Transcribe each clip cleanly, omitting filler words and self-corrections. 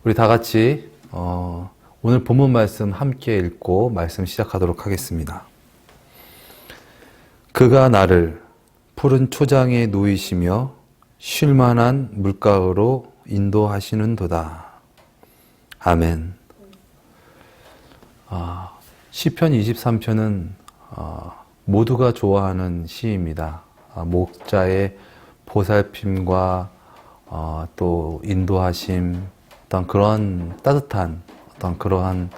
우리 다 같이 오늘 본문 말씀 함께 읽고 말씀 시작하도록 하겠습니다. 그가 나를 푸른 초장에 누이시며 쉴만한 물가로 인도하시는도다. 아멘. 시편 23편은 모두가 좋아하는 시입니다. 목자의 보살핌과 또 인도하심, 어떤 그런 따뜻한 어떤 그러한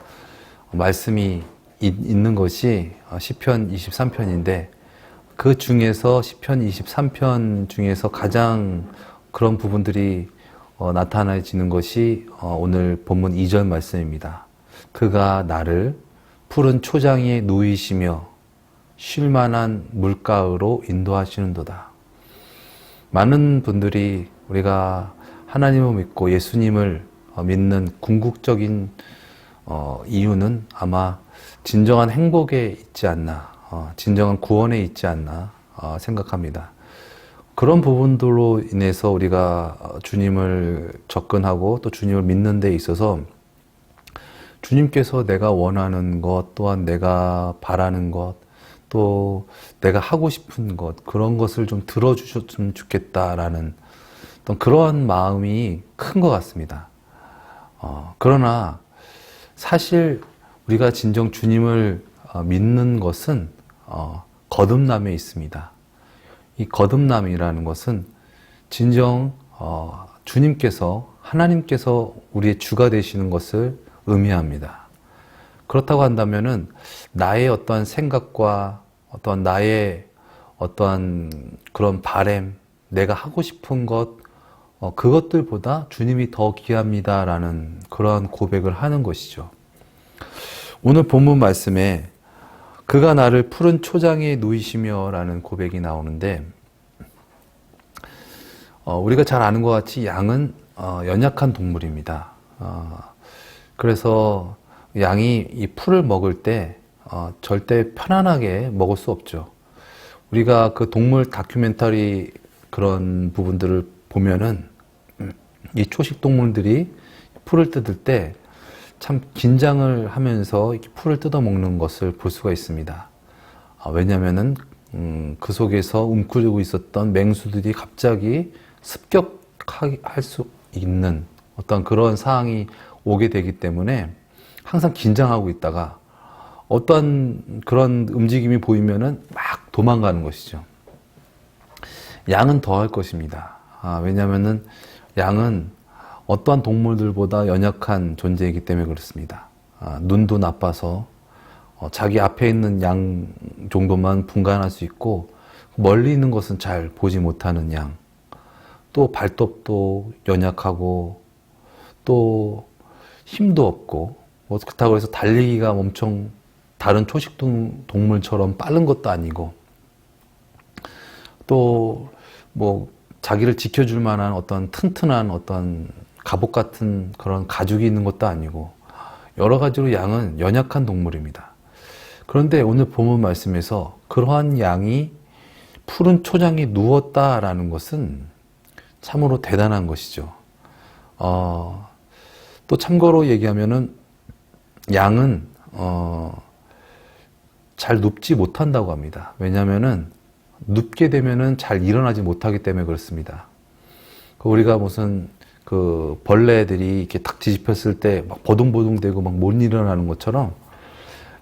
말씀이 있는 것이 시편 23편인데, 그 중에서 시편 23편 중에서 가장 그런 부분들이 나타나지는 것이 오늘 본문 2절 말씀입니다. 그가 나를 푸른 초장에 누이시며 쉴만한 물가로 인도하시는도다. 많은 분들이 우리가 하나님을 믿고 예수님을 믿는 궁극적인 이유는 아마 진정한 행복에 있지 않나, 진정한 구원에 있지 않나 생각합니다. 그런 부분들로 인해서 우리가 주님을 접근하고 또 주님을 믿는 데 있어서 주님께서 내가 원하는 것, 또한 내가 바라는 것, 또 내가 하고 싶은 것, 그런 것을 좀 들어주셨으면 좋겠다라는 어떤 그러한 마음이 큰 것 같습니다. 그러나 사실 우리가 진정 주님을 믿는 것은 거듭남에 있습니다. 이 거듭남이라는 것은 진정 주님께서, 하나님께서 우리의 주가 되시는 것을 의미합니다. 그렇다고 한다면은 나의 어떠한 생각과 어떤 나의 어떠한 그런 바램, 내가 하고 싶은 것, 그것들보다 주님이 더 귀합니다라는 그러한 고백을 하는 것이죠. 오늘 본문 말씀에 그가 나를 푸른 초장에 누이시며 라는 고백이 나오는데, 우리가 잘 아는 것 같이 양은 연약한 동물입니다. 그래서 양이 이 풀을 먹을 때 절대 편안하게 먹을 수 없죠. 우리가 그 동물 다큐멘터리 그런 부분들을 보면은 이 초식 동물들이 풀을 뜯을 때 참 긴장을 하면서 이렇게 풀을 뜯어 먹는 것을 볼 수가 있습니다. 왜냐하면은 그 속에서 움츠리고 있었던 맹수들이 갑자기 습격할 수 있는 어떤 그런 상황이 오게 되기 때문에 항상 긴장하고 있다가 어떤 그런 움직임이 보이면은 막 도망가는 것이죠. 양은 더 할 것입니다. 왜냐하면은 양은 어떠한 동물들보다 연약한 존재이기 때문에 그렇습니다. 눈도 나빠서 자기 앞에 있는 양 정도만 분간할 수 있고, 멀리 있는 것은 잘 보지 못하는 양, 또 발톱도 연약하고 또 힘도 없고, 그렇다고 해서 달리기가 엄청 다른 초식 동물처럼 빠른 것도 아니고, 또 자기를 지켜줄 만한 어떤 튼튼한 어떤 갑옷 같은 그런 가죽이 있는 것도 아니고, 여러 가지로 양은 연약한 동물입니다. 그런데 오늘 본문 말씀에서 그러한 양이 푸른 초장에 누웠다라는 것은 참으로 대단한 것이죠. 또 참고로 얘기하면은 양은 잘 눕지 못한다고 합니다. 왜냐하면은 눕게 되면은 잘 일어나지 못하기 때문에 그렇습니다. 우리가 무슨 그 벌레들이 이렇게 탁 뒤집혔을 때 막 버둥버둥대고 막 못 일어나는 것처럼,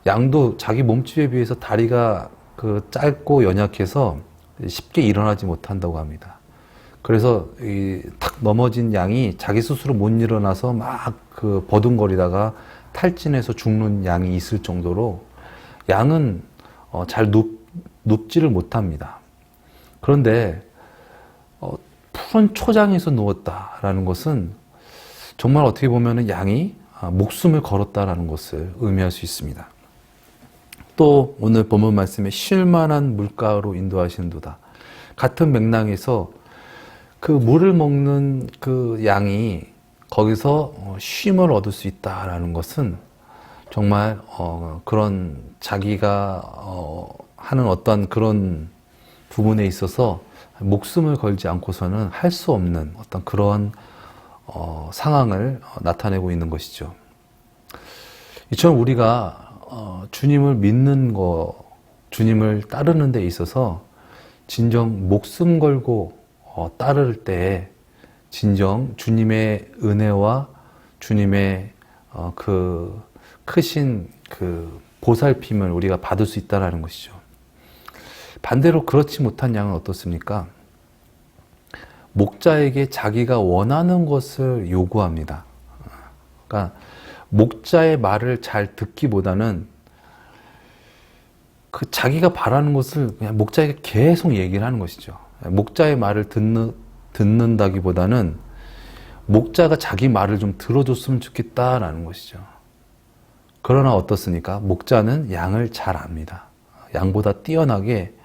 양도 자기 몸집에 비해서 다리가 그 짧고 연약해서 쉽게 일어나지 못한다고 합니다. 그래서 이 탁 넘어진 양이 자기 스스로 못 일어나서 막 그 버둥거리다가 탈진해서 죽는 양이 있을 정도로 양은 잘 눕지를 못합니다. 그런데 푸른 초장에서 누웠다라는 것은 정말 어떻게 보면 양이 목숨을 걸었다라는 것을 의미할 수 있습니다. 또 오늘 본문 말씀에 쉴만한 물가로 인도하시는도다. 같은 맥락에서 그 물을 먹는 그 양이 거기서 쉼을 얻을 수 있다라는 것은 정말 그런 자기가 하는 어떤 그런 부분에 있어서 목숨을 걸지 않고서는 할 수 없는 어떤 그런 상황을 나타내고 있는 것이죠. 이처럼 우리가 주님을 믿는 거, 주님을 따르는 데 있어서 진정 목숨 걸고 따를 때 진정 주님의 은혜와 주님의 그 크신 그 보살핌을 우리가 받을 수 있다는 것이죠. 반대로 그렇지 못한 양은 어떻습니까? 목자에게 자기가 원하는 것을 요구합니다. 그러니까 목자의 말을 잘 듣기보다는 그 자기가 바라는 것을 그냥 목자에게 계속 얘기를 하는 것이죠. 목자의 말을 듣는다기보다는 목자가 자기 말을 좀 들어줬으면 좋겠다라는 것이죠. 그러나 어떻습니까? 목자는 양을 잘 압니다. 양보다 뛰어나게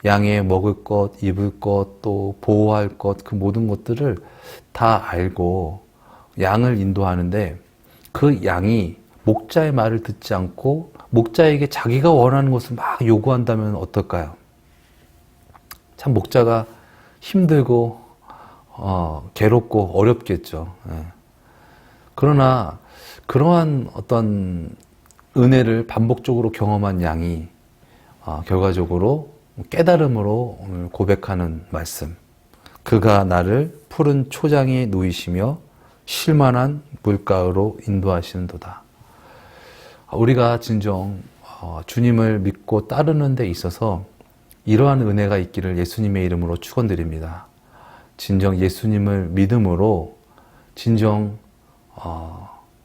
양의 먹을 것, 입을 것, 또 보호할 것, 그 모든 것들을 다 알고 양을 인도하는데 그 양이 목자의 말을 듣지 않고 목자에게 자기가 원하는 것을 막 요구한다면 어떨까요? 참 목자가 힘들고 괴롭고 어렵겠죠. 예. 그러나 그러한 어떤 은혜를 반복적으로 경험한 양이 결과적으로 깨달음으로 오늘 고백하는 말씀. 그가 나를 푸른 초장에 누이시며 쉴만한 물가로 인도하시는도다. 우리가 진정 주님을 믿고 따르는 데 있어서 이러한 은혜가 있기를 예수님의 이름으로 축원드립니다. 진정 예수님을 믿음으로 진정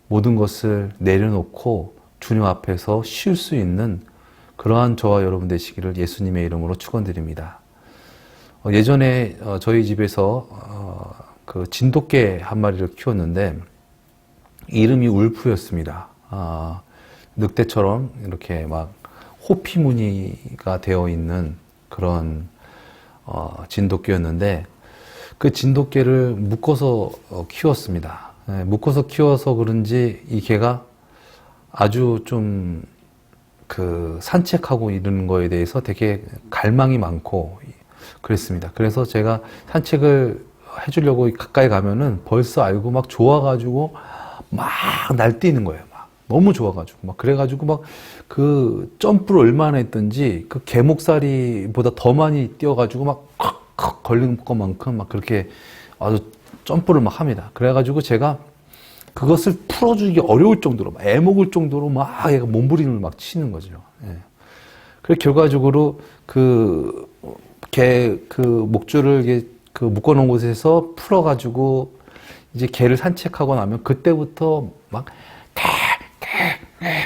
모든 것을 내려놓고 주님 앞에서 쉴 수 있는 그러한 저와 여러분 되시기를 예수님의 이름으로 축원드립니다. 예전에 저희 집에서 그 진돗개 한 마리를 키웠는데 이름이 울프였습니다. 늑대처럼 이렇게 막 호피 무늬가 되어 있는 그런 진돗개였는데 그 진돗개를 묶어서 키웠습니다. 묶어서 키워서 그런지 이 개가 아주 좀 그 산책하고 이러는 거에 대해서 되게 갈망이 많고 그랬습니다. 그래서 제가 산책을 해주려고 가까이 가면은 벌써 알고 막 좋아가지고 막 날뛰는 거예요. 막 너무 좋아가지고 막 그래가지고 막 그 점프를 얼마나 했던지 그 개목살이보다 더 많이 뛰어가지고 막 콱콱 걸리는 것만큼 막 그렇게 아주 점프를 막 합니다. 그래가지고 제가 그것을 풀어주기 어려울 정도로 막 애먹을 정도로 막 얘가 몸부림을 막 치는 거죠. 예. 그래서 결과적으로 그 목줄을 그 묶어놓은 곳에서 풀어가지고 이제 개를 산책하고 나면 그때부터 막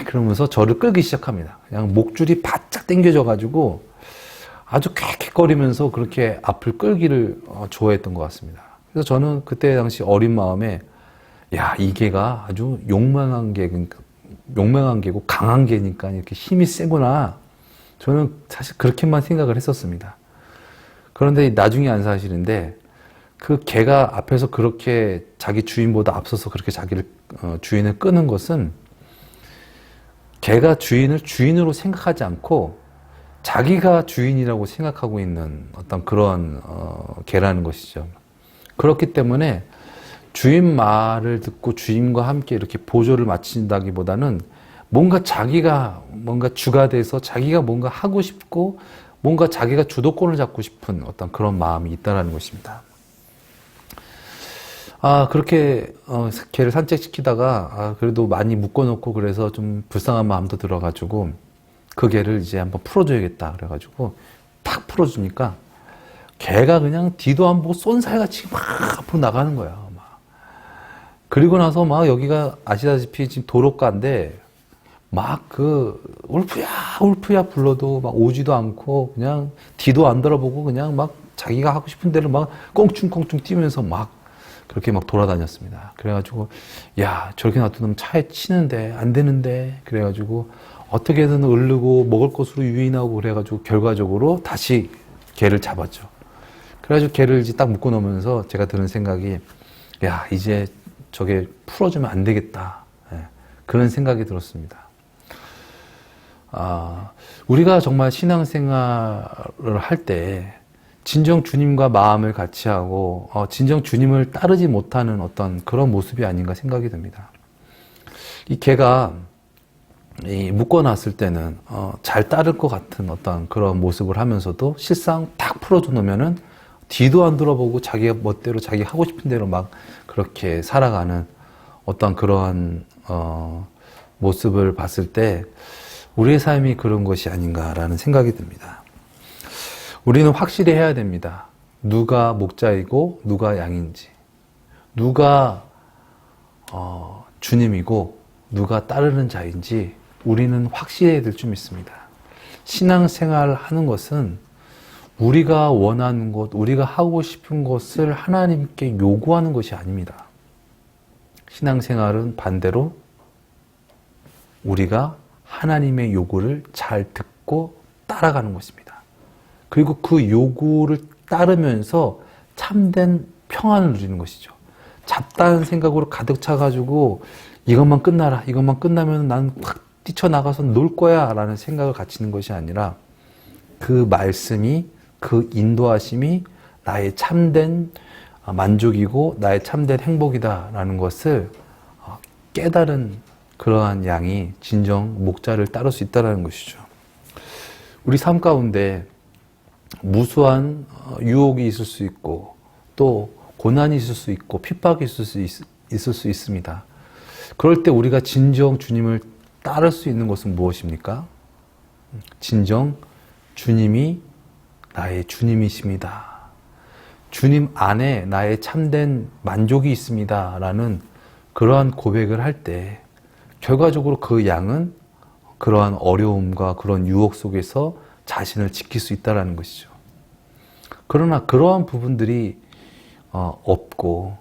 그러면서 저를 끌기 시작합니다. 그냥 목줄이 바짝 당겨져가지고 아주 퀭퀭거리면서 그렇게 앞을 끌기를 좋아했던 것 같습니다. 그래서 저는 그때 당시 어린 마음에 야, 이 개가 아주 용맹한 개고 강한 개니까 이렇게 힘이 세구나. 저는 사실 그렇게만 생각을 했었습니다. 그런데 나중에 안 사실인데 그 개가 앞에서 그렇게 자기 주인보다 앞서서 그렇게 자기를 주인을 끄는 것은 개가 주인을 주인으로 생각하지 않고 자기가 주인이라고 생각하고 있는 어떤 그런 개라는 것이죠. 그렇기 때문에 주인 말을 듣고 주인과 함께 이렇게 보조를 마친다기보다는 뭔가 자기가 뭔가 주가 돼서 자기가 뭔가 하고 싶고 뭔가 자기가 주도권을 잡고 싶은 어떤 그런 마음이 있다는 것입니다. 그렇게 개를 산책시키다가 그래도 많이 묶어놓고 그래서 좀 불쌍한 마음도 들어가지고 그 개를 이제 한번 풀어줘야겠다 그래가지고 탁 풀어주니까 개가 그냥 뒤도 안 보고 쏜살같이 막 앞으로 나가는 거야. 막. 그리고 나서 막 여기가 아시다시피 지금 도로가인데 막 그 울프야 불러도 막 오지도 않고 그냥 뒤도 안 돌아보고 그냥 막 자기가 하고 싶은 대로 막 껑충껑충 뛰면서 막 그렇게 막 돌아다녔습니다. 그래가지고 야 저렇게 놔두면 차에 치는데 안 되는데 그래가지고 어떻게든 으르고 먹을 것으로 유인하고 그래가지고 결과적으로 다시 개를 잡았죠. 그래가지고 개를 이제 딱 묶어 놓으면서 제가 드는 생각이 야 이제 저게 풀어주면 안 되겠다. 그런 생각이 들었습니다. 우리가 정말 신앙생활을 할 때 진정 주님과 마음을 같이 하고 진정 주님을 따르지 못하는 어떤 그런 모습이 아닌가 생각이 듭니다. 이 개가 묶어놨을 때는 잘 따를 것 같은 어떤 그런 모습을 하면서도 실상 딱 풀어줘 놓으면은 뒤도 안 돌아보고 자기가 멋대로 자기 하고 싶은 대로 막 그렇게 살아가는 어떤 그러한 모습을 봤을 때 우리의 삶이 그런 것이 아닌가라는 생각이 듭니다. 우리는 확실히 해야 됩니다. 누가 목자이고 누가 양인지, 누가 주님이고 누가 따르는 자인지 우리는 확실해야 될 줄 믿습니다. 신앙생활 하는 것은 우리가 원하는 것, 우리가 하고 싶은 것을 하나님께 요구하는 것이 아닙니다. 신앙생활은 반대로 우리가 하나님의 요구를 잘 듣고 따라가는 것입니다. 그리고 그 요구를 따르면서 참된 평안을 누리는 것이죠. 잡다한 생각으로 가득 차가지고 이것만 끝나라, 이것만 끝나면 난 확 뛰쳐나가서 놀 거야 라는 생각을 갖추는 것이 아니라 그 말씀이, 그 인도하심이 나의 참된 만족이고 나의 참된 행복이다 라는 것을 깨달은 그러한 양이 진정 목자를 따를 수 있다는 것이죠. 우리 삶 가운데 무수한 유혹이 있을 수 있고 또 고난이 있을 수 있고 핍박이 있을 수 있습니다. 그럴 때 우리가 진정 주님을 따를 수 있는 것은 무엇입니까? 진정 주님이 나의 주님이십니다. 주님 안에 나의 참된 만족이 있습니다. 라는 그러한 고백을 할 때 결과적으로 그 양은 그러한 어려움과 그런 유혹 속에서 자신을 지킬 수 있다는 것이죠. 그러나 그러한 부분들이 없고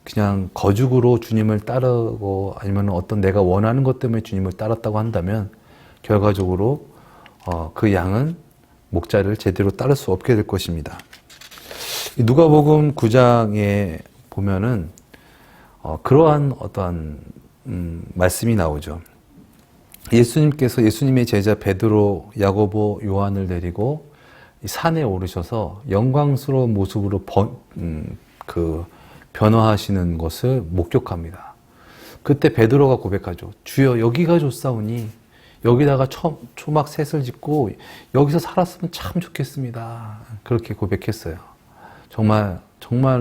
그냥 거죽으로 주님을 따르고 아니면 어떤 내가 원하는 것 때문에 주님을 따랐다고 한다면 결과적으로 그 양은 목자를 제대로 따를 수 없게 될 것입니다. 누가복음 9장에 보면은 그러한 어떠한 말씀이 나오죠. 예수님께서 예수님의 제자 베드로, 야고보, 요한을 데리고 산에 오르셔서 영광스러운 모습으로 변화하시는 것을 목격합니다. 그때 베드로가 고백하죠. 주여 여기가 좋사오니 여기다가 초막 셋을 짓고 여기서 살았으면 참 좋겠습니다. 그렇게 고백했어요. 정말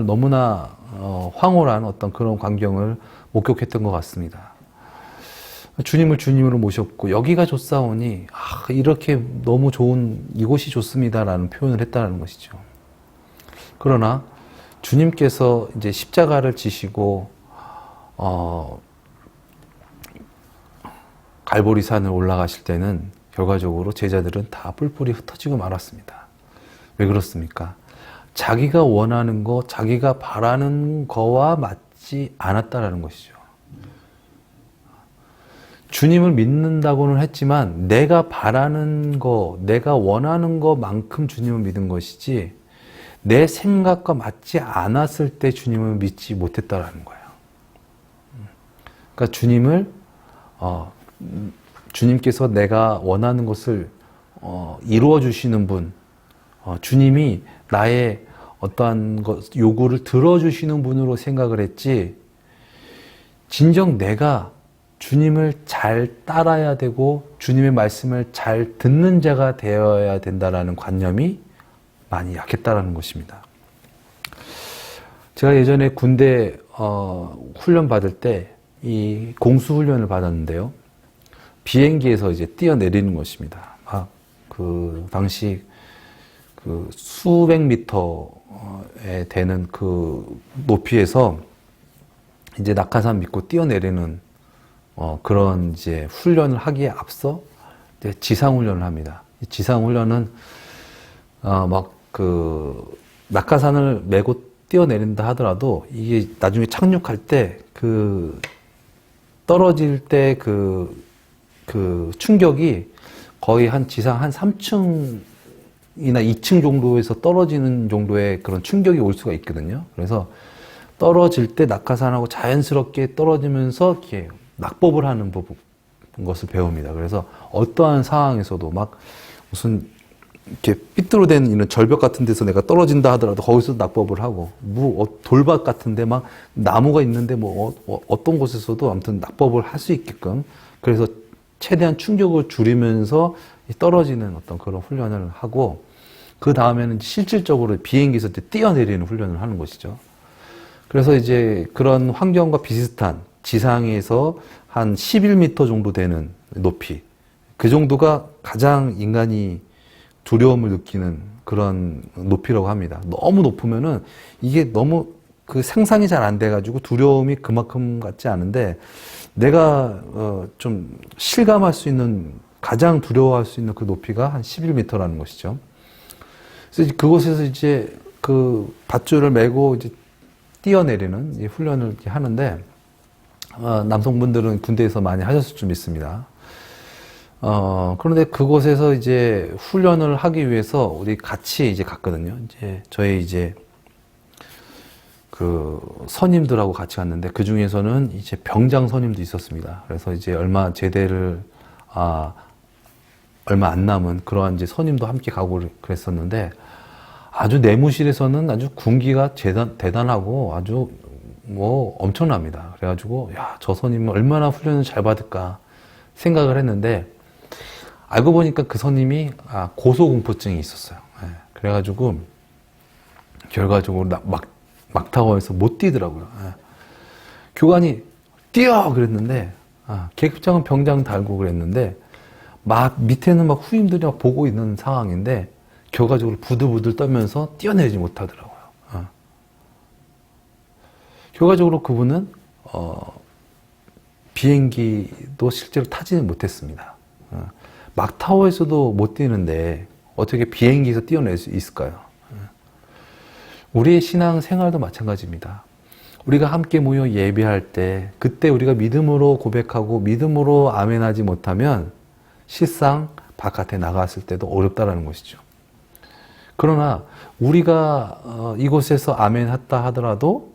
너무나 황홀한 어떤 그런 광경을 목격했던 것 같습니다. 주님을 주님으로 모셨고 여기가 좋사오니 이렇게 너무 좋은 이곳이 좋습니다라는 표현을 했다는 것이죠. 그러나 주님께서 이제 십자가를 지시고 갈보리산을 올라가실 때는 결과적으로 제자들은 다 뿔뿔이 흩어지고 말았습니다. 왜 그렇습니까? 자기가 원하는 거, 자기가 바라는 거와 맞지 않았다라는 것이죠. 주님을 믿는다고는 했지만 내가 바라는 거, 내가 원하는 것만큼 주님을 믿은 것이지 내 생각과 맞지 않았을 때 주님을 믿지 못했다라는 거예요. 그러니까 주님께서 내가 원하는 것을 이루어 주시는 분, 주님이 나의 어떠한 요구를 들어주시는 분으로 생각을 했지, 진정 내가 주님을 잘 따라야 되고 주님의 말씀을 잘 듣는 자가 되어야 된다라는 관념이 많이 약했다라는 것입니다. 제가 예전에 군대 훈련 받을 때 이 공수 훈련을 받았는데요. 비행기에서 이제 뛰어내리는 것입니다. 당시 수백 미터에 되는 그 높이에서 이제 낙하산 믿고 뛰어내리는 그런 이제 훈련을 하기에 앞서 이제 지상훈련을 합니다. 지상훈련은 낙하산을 메고 뛰어내린다 하더라도 이게 나중에 착륙할 때 떨어질 때 그 충격이 거의 지상 한 3층이나 2층 정도에서 떨어지는 정도의 그런 충격이 올 수가 있거든요. 그래서 떨어질 때 낙하산하고 자연스럽게 떨어지면서 이렇게 낙법을 하는 것을 배웁니다. 그래서 어떠한 상황에서도 무슨 이렇게 삐뚤어된 이런 절벽 같은 데서 내가 떨어진다 하더라도 거기서 낙법을 하고, 돌밭 같은데 막 나무가 있는데 어떤 곳에서도 아무튼 낙법을 할 수 있게끔, 그래서 최대한 충격을 줄이면서 떨어지는 어떤 그런 훈련을 하고, 그 다음에는 실질적으로 비행기에서 뛰어내리는 훈련을 하는 것이죠. 그래서 이제 그런 환경과 비슷한 지상에서 한 11m 정도 되는 높이, 그 정도가 가장 인간이 두려움을 느끼는 그런 높이라고 합니다. 너무 높으면은 이게 너무 그 상상이 잘 안 돼가지고 두려움이 그만큼 같지 않은데, 내가 좀 실감할 수 있는, 가장 두려워할 수 있는 그 높이가 한 11m라는 것이죠. 그래서 그곳에서 이제 그 밧줄을 메고 이제 뛰어내리는 이 훈련을 하는데, 남성분들은 군대에서 많이 하셨을 줄 믿습니다. 그런데 그곳에서 이제 훈련을 하기 위해서 우리 같이 이제 갔거든요. 이제 저희 이제 그 선임들하고 같이 갔는데, 그 중에서는 이제 병장 선임도 있었습니다. 그래서 이제 제대를 얼마 안 남은 그러한 이제 선임도 함께 가고 그랬었는데, 아주 내무실에서는 아주 군기가 대단하고 아주 엄청납니다. 그래가지고 저 선임은 얼마나 훈련을 잘 받을까 생각을 했는데, 알고 보니까 그 선임이 고소공포증이 있었어요. 그래가지고 결과적으로 막타워에서 못 뛰더라고요. 교관이 뛰어 그랬는데, 계급장은 병장 달고 그랬는데, 밑에는 후임들이 보고 있는 상황인데, 결과적으로 부들부들 떨면서 뛰어내리지 못하더라고요. 결과적으로 그분은 비행기도 실제로 타지는 못했습니다. 막타워에서도 못 뛰는데 어떻게 비행기에서 뛰어낼 수 있을까요? 우리의 신앙 생활도 마찬가지입니다. 우리가 함께 모여 예배할 때, 그때 우리가 믿음으로 고백하고 믿음으로 아멘하지 못하면 실상 바깥에 나갔을 때도 어렵다라는 것이죠. 그러나 우리가 이곳에서 아멘했다 하더라도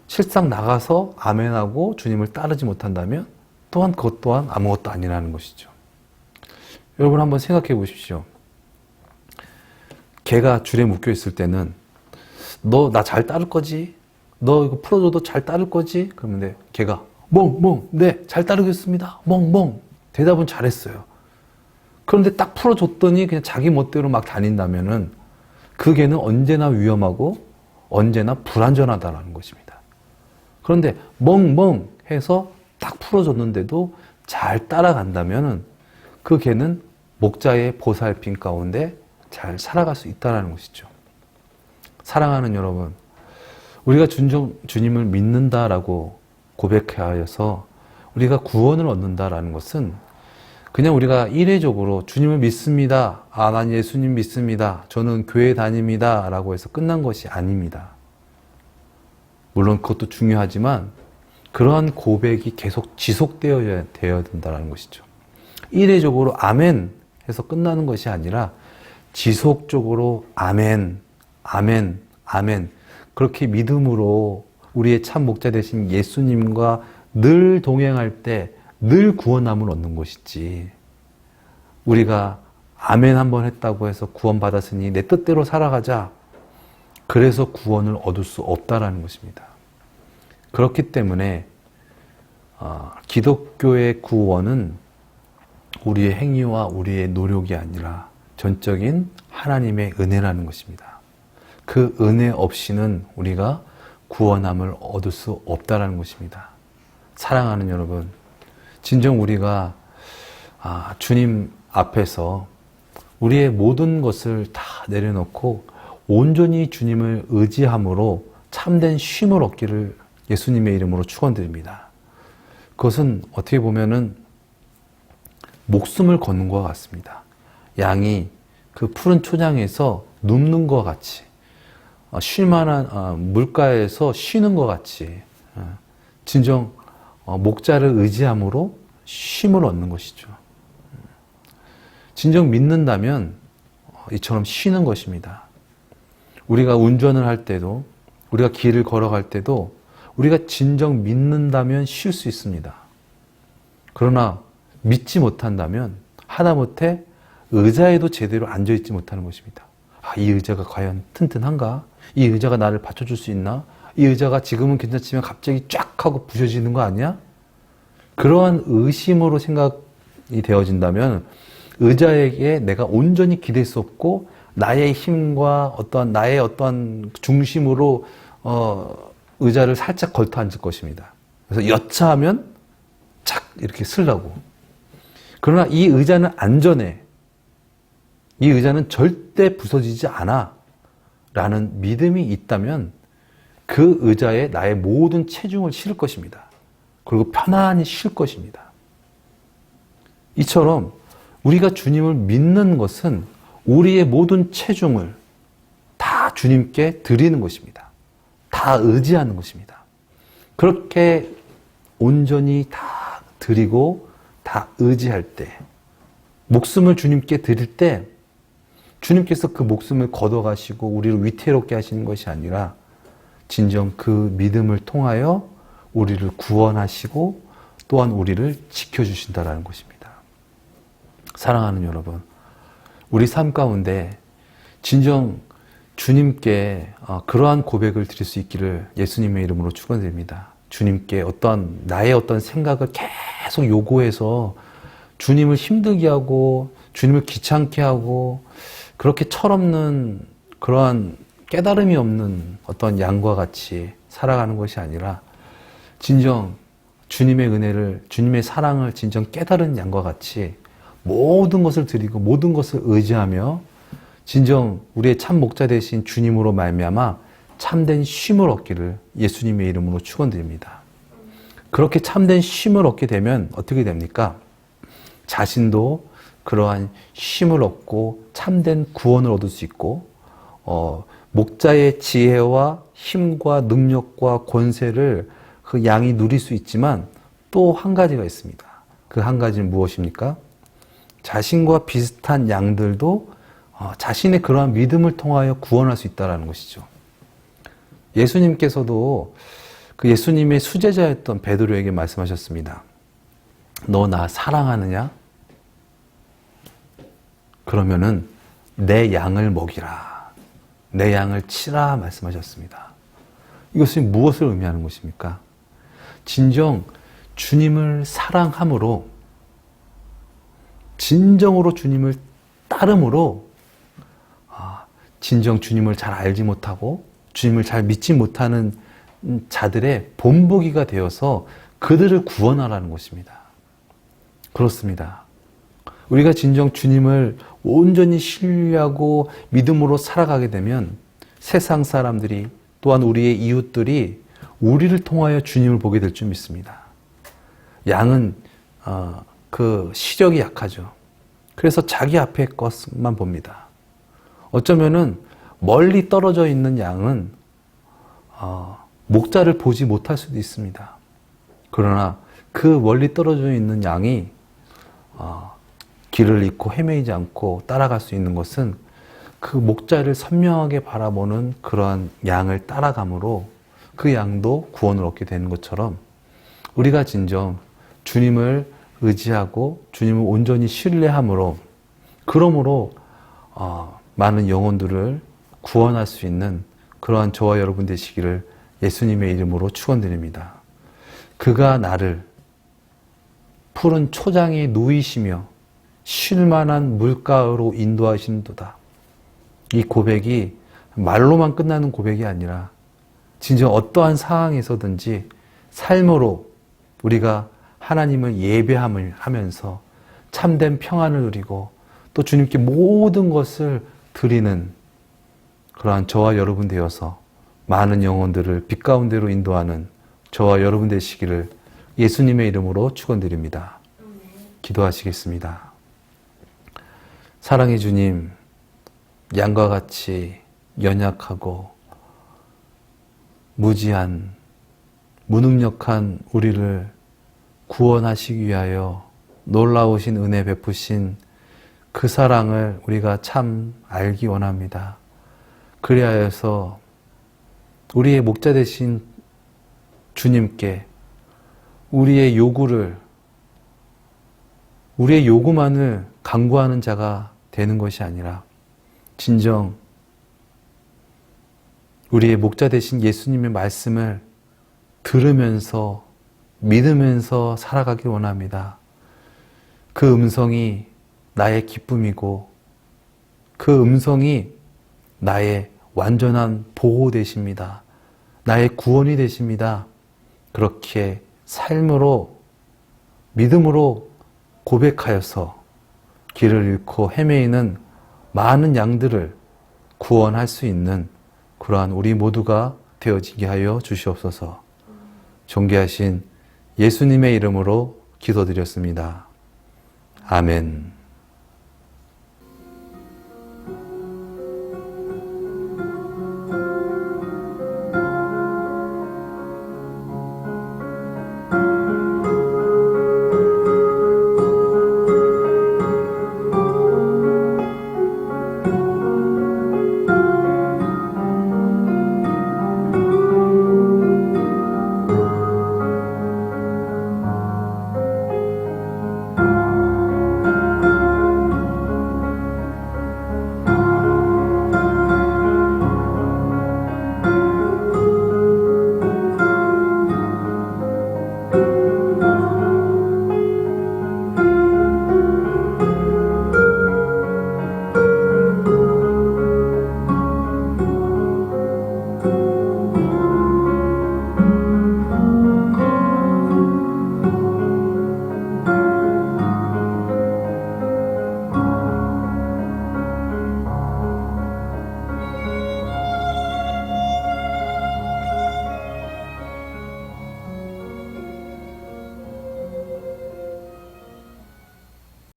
실상 나가서 아멘하고 주님을 따르지 못한다면 또한 그것 또한 아무것도 아니라는 것이죠. 여러분 한번 생각해 보십시오. 개가 줄에 묶여 있을 때는 너 나 잘 따를 거지? 너 이거 풀어줘도 잘 따를 거지? 그러면 개가 멍멍 네 잘 따르겠습니다. 멍멍 대답은 잘했어요. 그런데 딱 풀어줬더니 그냥 자기 멋대로 막 다닌다면은 그 개는 언제나 위험하고 언제나 불안전하다는 것입니다. 그런데 멍멍 해서 딱 풀어줬는데도 잘 따라간다면은 그 개는 목자의 보살핌 가운데 잘 살아갈 수 있다는 것이죠. 사랑하는 여러분, 우리가 주님을 믿는다라고 고백하여서 우리가 구원을 얻는다라는 것은 그냥 우리가 이례적으로 주님을 믿습니다. 난 예수님 믿습니다. 저는 교회 다닙니다. 라고 해서 끝난 것이 아닙니다. 물론 그것도 중요하지만 그러한 고백이 계속 지속되어야 된다는 것이죠. 이례적으로 아멘 해서 끝나는 것이 아니라 지속적으로 아멘, 아멘, 아멘 그렇게 믿음으로 우리의 참 목자 되신 예수님과 늘 동행할 때 늘 구원함을 얻는 것이지, 우리가 아멘 한번 했다고 해서 구원받았으니 내 뜻대로 살아가자 그래서 구원을 얻을 수 없다라는 것입니다. 그렇기 때문에 기독교의 구원은 우리의 행위와 우리의 노력이 아니라 전적인 하나님의 은혜라는 것입니다. 그 은혜 없이는 우리가 구원함을 얻을 수 없다라는 것입니다. 사랑하는 여러분, 진정 우리가 주님 앞에서 우리의 모든 것을 다 내려놓고 온전히 주님을 의지함으로 참된 쉼을 얻기를 예수님의 이름으로 축원드립니다. 그것은 어떻게 보면은 목숨을 거는 것과 같습니다. 양이 그 푸른 초장에서 눕는 것 같이, 쉴만한 물가에서 쉬는 것 같이 진정 목자를 의지함으로 쉼을 얻는 것이죠. 진정 믿는다면 이처럼 쉬는 것입니다. 우리가 운전을 할 때도, 우리가 길을 걸어갈 때도 우리가 진정 믿는다면 쉴 수 있습니다. 그러나 믿지 못한다면 하다못해 의자에도 제대로 앉아있지 못하는 것입니다. 아, 이 의자가 과연 튼튼한가? 이 의자가 나를 받쳐줄 수 있나? 이 의자가 지금은 괜찮지만 갑자기 쫙 하고 부셔지는 거 아니야? 그러한 의심으로 생각이 되어진다면 의자에게 내가 온전히 기댈 수 없고 나의 힘과 나의 어떤 중심으로 의자를 살짝 걸터 앉을 것입니다. 그래서 여차하면 착 이렇게 쓰려고. 그러나 이 의자는 안전해. 이 의자는 절대 부서지지 않아. 라는 믿음이 있다면 그 의자에 나의 모든 체중을 실을 것입니다. 그리고 편안히 쉴 것입니다. 이처럼 우리가 주님을 믿는 것은 우리의 모든 체중을 다 주님께 드리는 것입니다. 다 의지하는 것입니다. 그렇게 온전히 다 드리고 다 의지할 때, 목숨을 주님께 드릴 때 주님께서 그 목숨을 걷어가시고 우리를 위태롭게 하시는 것이 아니라 진정 그 믿음을 통하여 우리를 구원하시고 또한 우리를 지켜주신다는 것입니다. 사랑하는 여러분, 우리 삶 가운데 진정 주님께 그러한 고백을 드릴 수 있기를 예수님의 이름으로 축원드립니다. 주님께 나의 어떤 생각을 계속 요구해서 주님을 힘들게 하고 주님을 귀찮게 하고 그렇게 철없는 그러한 깨달음이 없는 어떤 양과 같이 살아가는 것이 아니라 진정 주님의 은혜를, 주님의 사랑을 진정 깨달은 양과 같이 모든 것을 드리고 모든 것을 의지하며 진정 우리의 참 목자 되신 주님으로 말미암아 참된 쉼을 얻기를 예수님의 이름으로 축원드립니다. 그렇게 참된 쉼을 얻게 되면 어떻게 됩니까? 자신도 그러한 쉼을 얻고 참된 구원을 얻을 수 있고 목자의 지혜와 힘과 능력과 권세를 그 양이 누릴 수 있지만 또 한 가지가 있습니다. 그 한 가지는 무엇입니까? 자신과 비슷한 양들도 자신의 그러한 믿음을 통하여 구원할 수 있다는 것이죠. 예수님께서도 그 예수님의 수제자였던 베드로에게 말씀하셨습니다. 너 나 사랑하느냐? 그러면은 내 양을 먹이라. 내 양을 치라 말씀하셨습니다. 이것이 무엇을 의미하는 것입니까? 진정 주님을 사랑함으로 진정으로 주님을 따름으로 진정 주님을 잘 알지 못하고 주님을 잘 믿지 못하는 자들의 본보기가 되어서 그들을 구원하라는 것입니다. 그렇습니다. 우리가 진정 주님을 온전히 신뢰하고 믿음으로 살아가게 되면 세상 사람들이 또한 우리의 이웃들이 우리를 통하여 주님을 보게 될 줄 믿습니다. 양은 그 시력이 약하죠. 그래서 자기 앞의 것만 봅니다. 어쩌면은 멀리 떨어져 있는 양은 목자를 보지 못할 수도 있습니다. 그러나 그 멀리 떨어져 있는 양이 길을 잃고 헤매이지 않고 따라갈 수 있는 것은 그 목자를 선명하게 바라보는 그러한 양을 따라감으로 그 양도 구원을 얻게 되는 것처럼 우리가 진정 주님을 의지하고 주님을 온전히 신뢰함으로 그러므로 많은 영혼들을 구원할 수 있는 그러한 저와 여러분 되시기를 예수님의 이름으로 축원드립니다. 그가 나를 푸른 초장에 누이시며 쉴만한 물가로 인도하신도다. 이 고백이 말로만 끝나는 고백이 아니라 진정 어떠한 상황에서든지 삶으로 우리가 하나님을 예배함을 하면서 참된 평안을 누리고 또 주님께 모든 것을 드리는 그러한 저와 여러분 되어서 많은 영혼들을 빛 가운데로 인도하는 저와 여러분 되시기를 예수님의 이름으로 축원드립니다. 기도하시겠습니다. 사랑의 주님, 양과 같이 연약하고 무지한 무능력한 우리를 구원하시기 위하여 놀라우신 은혜 베푸신 그 사랑을 우리가 참 알기 원합니다. 그리하여서 우리의 목자 되신 주님께 우리의 요구만을 간구하는 자가 되는 것이 아니라 진정 우리의 목자 되신 예수님의 말씀을 들으면서 믿으면서 살아가길 원합니다. 그 음성이 나의 기쁨이고 그 음성이 나의 완전한 보호 되십니다. 나의 구원이 되십니다. 그렇게 삶으로 믿음으로 고백하여서 길을 잃고 헤매이는 많은 양들을 구원할 수 있는 그러한 우리 모두가 되어지게 하여 주시옵소서. 존귀하신 예수님의 이름으로 기도드렸습니다. 아멘.